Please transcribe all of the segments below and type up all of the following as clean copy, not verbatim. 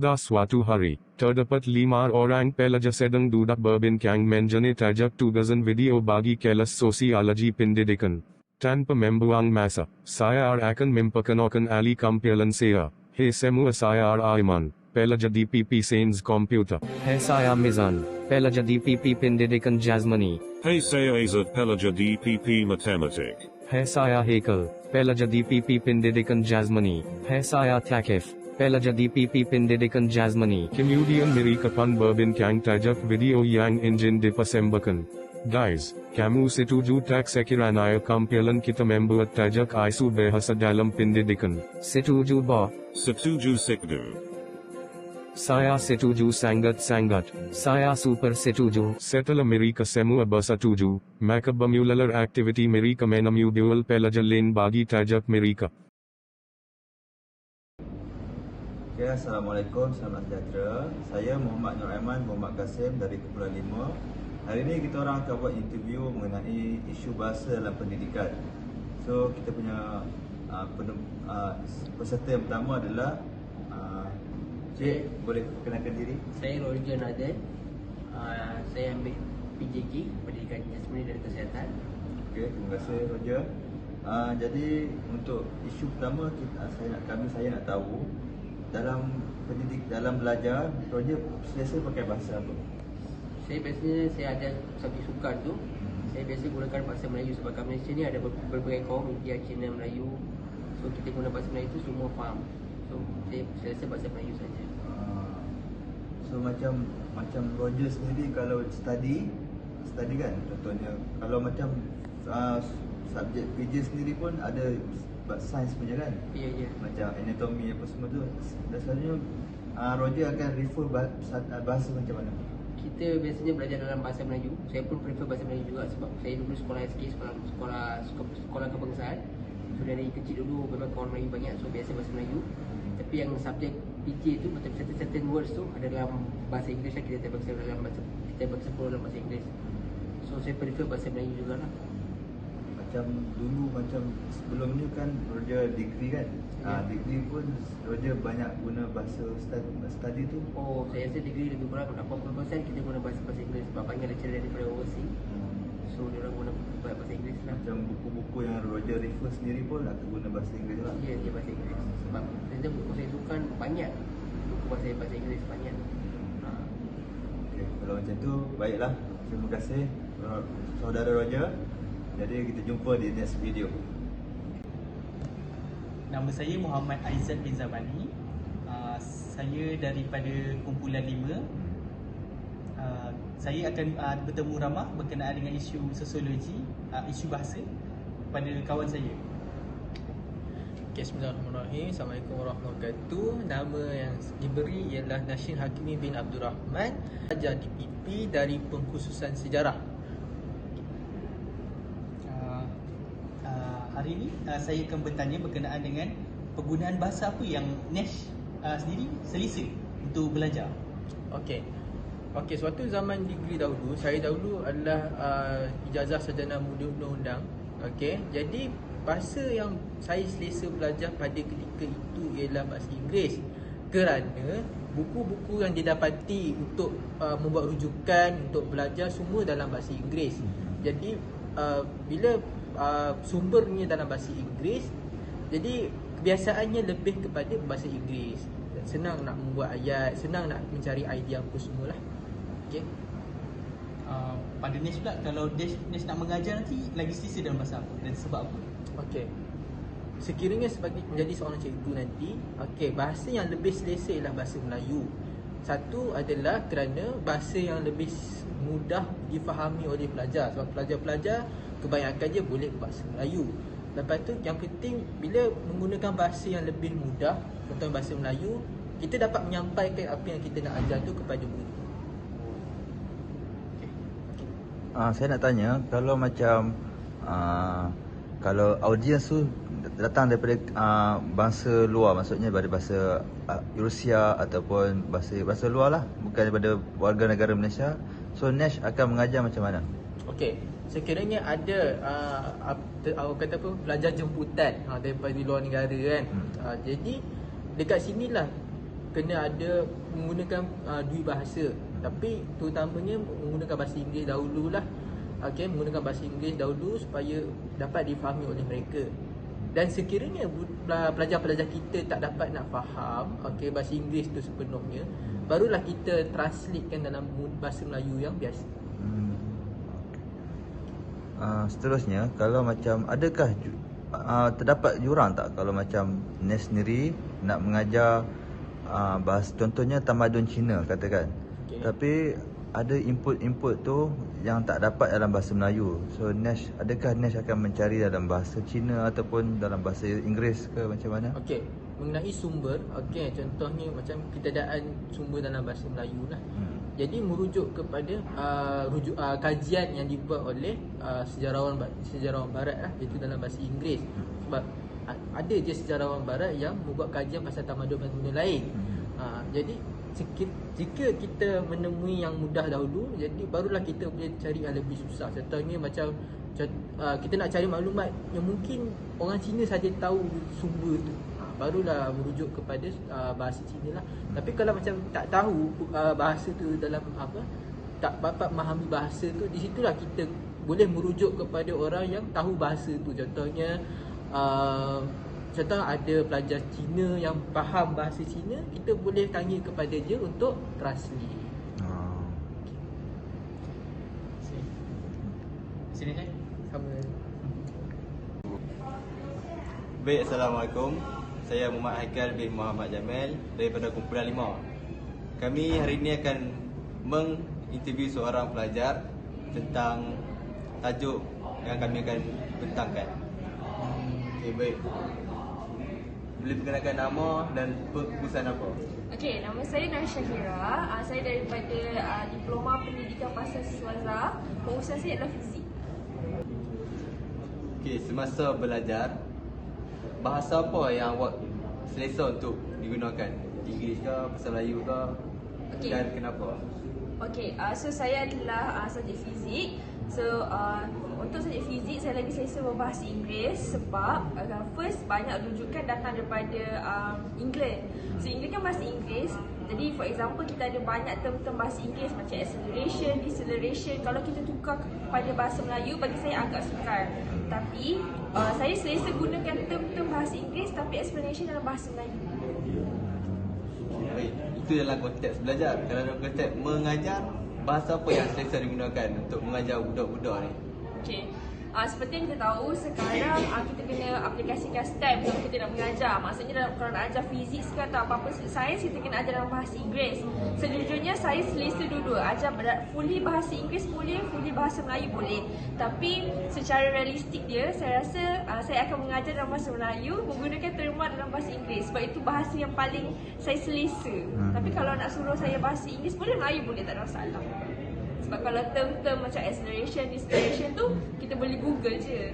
Suatu hari, terdapat 5 orang pelajar sedang duduk berbincang mengenai tajak tugasan video bagi kelas sosiologi pendidikan. Tanpa membuang masa, saya akan memperkenalkan ahli kampilan saya. Hey semua, saya Aiman, pelajar DPP Sains Komputer. Hey saya Mizan, pelajar DPP Pendidikan Jasmani. Hey saya Azad, pelajar DPP Matematik. Hey saya Hekel, pelajar DPP Pendidikan Jasmani. Hey saya Thakif, pelajar DPP Pendidikan Jasmani. Kemudian mereka pun berbincang tajak video yang ingin dipersembahkan. Guys, kamu setuju tak sekiranya kampilan kita membuat tajak isu bahasa dalam pendidikan? Setuju ba? Setuju sekdu. Saya setuju sangat-sangat. Saya super setuju. Setelah mereka semua bersetuju, maka bermulalah aktiviti mereka menemui dual pelajar lain bagi tajak mereka. Okay, Assalamualaikum, selamat sejahtera. Saya Muhammad Nur Aiman Muhammad Kasim dari Kepulauan 5. Hari ini kita orang akan buat interview mengenai isu bahasa dalam pendidikan. So, kita punya peserta yang pertama adalah Cik, boleh perkenalkan diri? Saya Roger Naden. Saya ambil PJK, Pendidikan Jasmani dan Kesihatan. Okey, terima kasih Roger. Jadi untuk isu pertama saya nak tahu dalam belajar Roger selesa pakai bahasa apa? Saya ada subjek sukan tu. Saya biasa gunakan bahasa Melayu sebab kat Malaysia ni ada berbagai kaum, India, Cina, Melayu. So kita guna bahasa Melayu tu semua faham. So saya selesa bahasa Melayu saja. So macam Roger sendiri kalau study kan, contohnya kalau macam subjek PJ sendiri pun ada sains punya kan? Ya. Macam anatomi apa semua tu. Dasarnya Roger akan refer bahasa macam mana? Kita biasanya belajar dalam bahasa Melayu. Saya pun prefer bahasa Melayu juga sebab saya dulu sekolah SK, sekolah kebangsaan. So dari kecil dulu memang kawan Melayu banyak, so biasa bahasa Melayu. Tapi yang subjek PJ tu macam certain words tu ada dalam bahasa Inggeris, kita terpaksa dalam bahasa Inggeris. So saya prefer bahasa Melayu jugalah. Macam dulu, macam sebelum ni kan Roger degree kan? Degree pun Roger banyak guna bahasa study tu. Oh, saya rasa degree lebih kurang 80% kita guna bahasa Inggeris sebab banyak lecturer daripada overseas. So dia orang guna bahasa Inggeris lah. Macam buku-buku yang Roger refer sendiri pun akan guna bahasa Inggeris lah. Ya, dia bahasa Inggeris. Sebab saya buku saya sukan banyak. Buku bahasa Inggeris banyak. Okay, kalau macam tu baiklah. Terima kasih saudara Roger. Jadi kita jumpa di next video. Nama saya Muhammad Aizat bin Zamani. Saya daripada kumpulan 5. Saya akan bertemu ramah berkenaan dengan isu sosiologi, isu bahasa pada kawan saya. Okay, bismillahirrahmanirrahim. Assalamualaikum warahmatullahi wabarakatuh. Nama yang diberi ialah Nashin Hakimi bin Abdul Rahman, pelajar DPP dari Pengkhususan Sejarah. Hari ini saya akan bertanya berkenaan dengan penggunaan bahasa apa yang Nash sendiri selesa untuk belajar. Okey, suatu zaman degree dahulu, saya dahulu adalah ijazah sarjana muda undang-undang. Okey, jadi bahasa yang saya selesa belajar pada ketika itu ialah bahasa Inggeris, kerana buku-buku yang didapati untuk membuat rujukan untuk belajar semua dalam bahasa Inggeris. Jadi bila sumbernya dalam bahasa Inggeris, jadi kebiasaannya lebih kepada bahasa Inggeris. Senang nak membuat ayat, senang nak mencari idea apa semualah. Okey. Pada Nash pula, kalau Nash nak mengajar nanti lagi selesa dalam bahasa apa dan sebab apa? Okey. Sekiranya sebagai menjadi seorang cikgu nanti, okey, bahasa yang lebih selesa ialah bahasa Melayu. Satu adalah kerana bahasa yang lebih mudah difahami oleh pelajar, sebab pelajar-pelajar kebanyakan je boleh bahasa Melayu. Lepas tu yang penting, bila menggunakan bahasa yang lebih mudah, contohnya bahasa Melayu, kita dapat menyampaikan apa yang kita nak ajar tu kepada murid. Saya nak tanya, kalau macam kalau audiens tu datang daripada bangsa luar, maksudnya daripada bahasa Rusia ataupun bahasa luar lah, bukan daripada warga negara Malaysia, so Nash akan mengajar macam mana? Okey, sekiranya ada kata apa, pelajar jemputan daripada luar negara kan. Jadi dekat sinilah kena ada menggunakan dua bahasa. Tapi terutamanya menggunakan bahasa Inggeris dahululah. Okey, menggunakan bahasa Inggeris dahulu supaya dapat difahami oleh mereka. Dan sekiranya pelajar-pelajar kita tak dapat nak faham bahasa Inggeris tu sepenuhnya, barulah kita translatekan dalam bahasa Melayu yang biasa. Seterusnya, kalau macam adakah terdapat jurang tak kalau macam NES sendiri nak mengajar bahasa, contohnya tamadun Cina katakan, tapi ada input tu yang tak dapat dalam bahasa Melayu. So adakah NES akan mencari dalam bahasa Cina ataupun dalam bahasa Inggeris ke macam mana? Okey, mengenai sumber, contohnya macam ketidakadaan sumber dalam bahasa Melayu lah. Jadi merujuk kepada kajian yang dibuat oleh sejarawan barat lah, iaitu dalam bahasa Inggeris. Sebab ada je sejarawan barat yang membuat kajian pasal tamadun lain. Jadi jika kita menemui yang mudah dahulu, jadi barulah kita boleh cari yang lebih susah. Contohnya macam kita nak cari maklumat yang mungkin orang Cina saja tahu sumber tu, barulah merujuk kepada bahasa Cina lah. Tapi kalau macam tak tahu bahasa tu dalam tak dapat memahami bahasa tu, di situlah kita boleh merujuk kepada orang yang tahu bahasa tu. Contohnya contoh ada pelajar Cina yang faham bahasa Cina, kita boleh tanya kepada dia untuk translate. Sini kan? Sama. Baik, Assalamualaikum. Saya Muhammad Haikal bin Muhammad Jamil daripada Kumpulan 5. Kami hari ini akan menginterview seorang pelajar tentang tajuk yang kami akan bentangkan. Okey, baik. Boleh perkenalkan nama dan pengurusan apa? Okey, nama saya Nur Syahira. Saya daripada Diploma Pendidikan Pasar Siswaza. Pengurusan saya adalah fizik. Okey, semasa belajar, bahasa apa yang awak selesa untuk digunakan? Inggeris ke, bahasa Melayu ke? Okay. Dan kenapa? Okey, so saya adalah subjek fizik. So untuk subjek fizik saya lagi selesa berbahasa Inggeris sebab first banyak rujukan datang daripada England. So England kan bahasa Inggeris. Jadi for example kita ada banyak term-term bahasa Inggeris macam acceleration, deceleration. Kalau kita tukar kepada bahasa Melayu, bagi saya agak sukar. Tapi saya selesa gunakan term-term bahasa Inggeris tapi explanation dalam bahasa Melayu. Baik, itu dalam konteks belajar. Kalau dalam konteks mengajar, bahasa apa yang selesa digunakan untuk mengajar budak-budak ni? Okey. Seperti yang kita tahu sekarang kita kena aplikasikan STEM kalau kita nak mengajar. Maksudnya kalau nak ajar fizik ke atau apa-apa sains, kita kena ajar dalam bahasa Inggeris. Sejujurnya saya selesa dua-dua. Ajar fully bahasa Inggeris boleh, fully bahasa Melayu boleh. Tapi secara realistik dia, saya rasa saya akan mengajar dalam bahasa Melayu menggunakan terma dalam bahasa Inggeris. Sebab itu bahasa yang paling saya selesa. Tapi kalau nak suruh saya bahasa Inggeris boleh, Melayu boleh, tak ada masalah. Sebab kalau term-term macam acceleration, deceleration tu kita boleh Google je.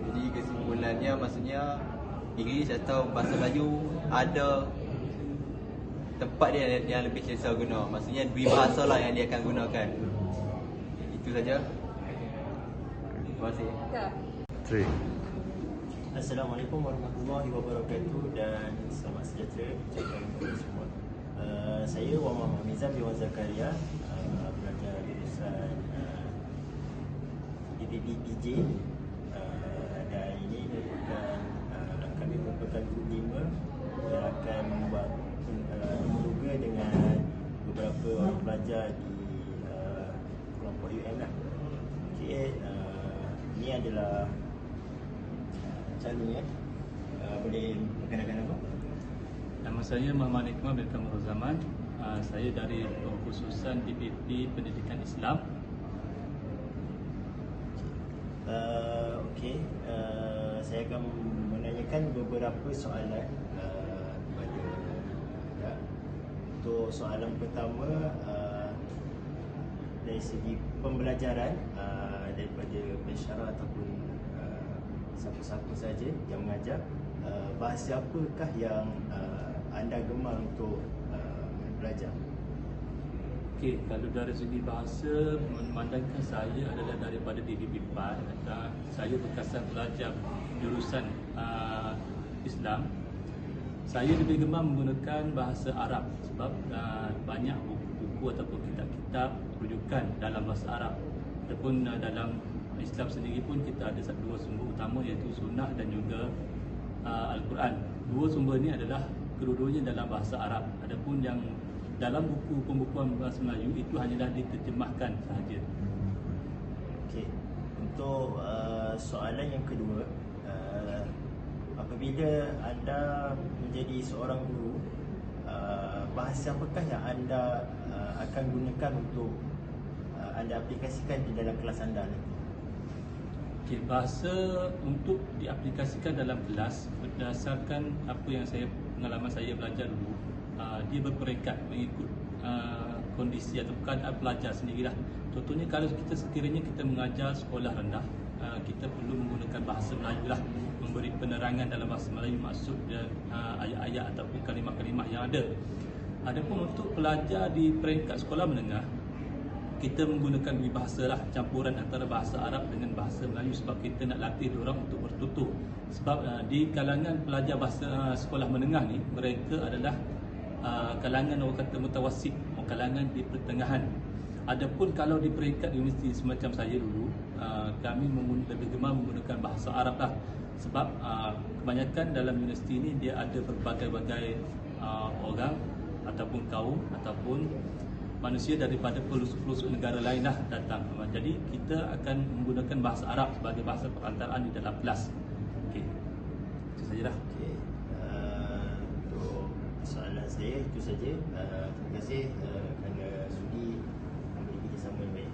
Jadi kesimpulannya maksudnya Inggeris atau bahasa Melayu ada tempat dia yang lebih selesa guna. Maksudnya dua bahasa lah yang dia akan gunakan. Itu saja. Terima kasih. Ya. Assalamualaikum warahmatullahi wabarakatuh dan selamat sejahtera kepada semua. Saya Muhammad Mizam bin Zakaria, belajar jurusan DPJ, dan ini merupakan kami merupakan grup 5 yang akan membuat dialoga dengan beberapa orang pelajar di kelompok UM lah. Okay, ini adalah calonnya. Boleh perkenalkan apa? Nama saya Muhammad Iqmal bin Kamrul Zaman. Saya dari Khususan DPP Pendidikan Islam. Okey, saya akan menanyakan beberapa soalan kepada anda. Untuk soalan pertama, dari segi pembelajaran daripada pensyarah ataupun siapa-siapa saja yang mengajar, bahasa apakah yang anda gemar untuk belajar? Okey, kalau dari segi bahasa, memandangkan saya adalah daripada DPP 4 dan saya berkesan belajar jurusan Islam. Saya lebih gemar menggunakan bahasa Arab sebab banyak buku-buku ataupun kitab-kitab rujukan dalam bahasa Arab. Adapun dalam Islam sendiri pun kita ada dua sumber utama, iaitu Sunnah dan juga Al-Quran. Dua sumber ini adalah kedua-duanya dalam bahasa Arab. Adapun yang dalam buku pembukuan bahasa Melayu itu hanyalah diterjemahkan sahaja. Okey. Untuk soalan yang kedua, apabila anda menjadi seorang guru, bahasa apakah yang anda akan gunakan untuk anda aplikasikan di dalam kelas anda nanti? Okay, bahasa untuk diaplikasikan dalam kelas berdasarkan apa yang pengalaman saya belajar dulu, dia berperingkat mengikut kondisi atau keadaan pelajar sendirilah. Contohnya kalau kita sekiranya kita mengajar sekolah rendah, kita perlu menggunakan bahasa Melayu lah, memberi penerangan dalam bahasa Melayu maksud dan ayat-ayat ataupun kalimah-kalimah yang ada. Adapun untuk pelajar di peringkat sekolah menengah, kita menggunakan dua bahasa lah, campuran antara bahasa Arab dengan bahasa Melayu sebab kita nak latih diorang untuk bertutur. Sebab di kalangan pelajar bahasa sekolah menengah ni, mereka adalah kalangan orang kata mutawassit, kalangan di pertengahan. Adapun kalau di peringkat universiti semacam saya dulu, kami lebih gemar menggunakan bahasa Arab lah. Sebab kebanyakan dalam universiti ni dia ada berbagai-bagai orang ataupun kaum ataupun manusia daripada pelosok-pelosok negara lain lah datang. Jadi kita akan menggunakan bahasa Arab sebagai bahasa perantaraan di dalam kelas. Okey, itu sajalah. Okey, untuk soalan saya itu saja. Terima kasih kerana sudi memberi kerjasama yang baik.